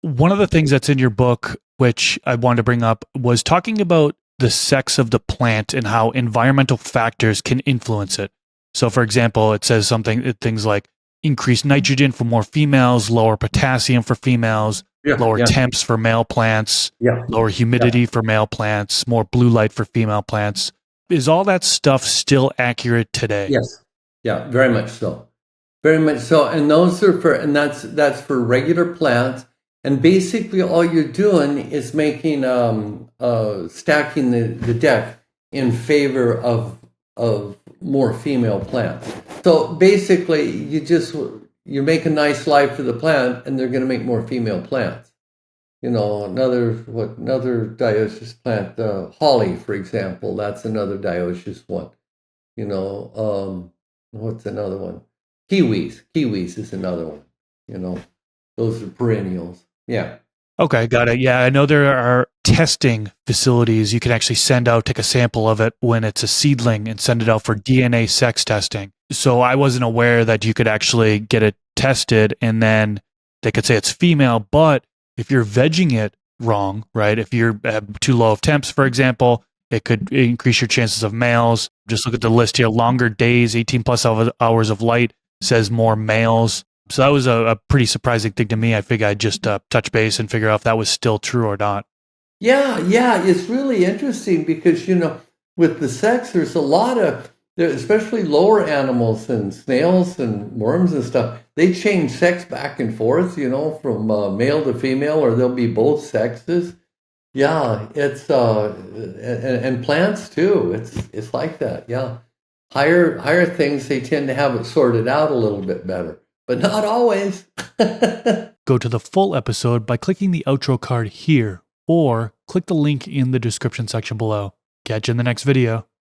One of the things that's in your book, which I wanted to bring up, was talking about the sex of the plant and how environmental factors can influence it. So, for example, it says things like increased nitrogen for more females, lower potassium for females, Yeah, lower yeah, temps for male plants, yeah, lower yeah. humidity for male plants, more blue light for female plants. Is all that stuff still accurate today? Yes. Yeah, very much so. Very much so. And those are for, and that's for regular plants. And basically all you're doing is making, stacking the deck in favor of more female plants. So basically you make a nice life for the plant and they're going to make more female plants. Another dioecious plant, holly, for example, that's another dioecious one. What's another one? Kiwis. Kiwis is another one. You know, those are perennials. Yeah. Okay, got it. Yeah, I know there are testing facilities. You can actually take a sample of it when it's a seedling and send it out for DNA sex testing. So I wasn't aware that you could actually get it tested and then they could say it's female, but if you're vegging it wrong, right? If you're too low of temps, for example, it could increase your chances of males. Just look at the list here. Longer days, 18 plus hours of light says more males. So that was a pretty surprising thing to me. I figured I'd just touch base and figure out if that was still true or not. Yeah, yeah. It's really interesting because, with the sex, there's a lot of, especially lower animals and snails and worms and stuff, they change sex back and forth, from male to female, or they'll be both sexes. Yeah, it's and plants too. It's like that. Yeah, higher things, they tend to have it sorted out a little bit better, but not always. Go to the full episode by clicking the outro card here, or click the link in the description section below. Catch you in the next video.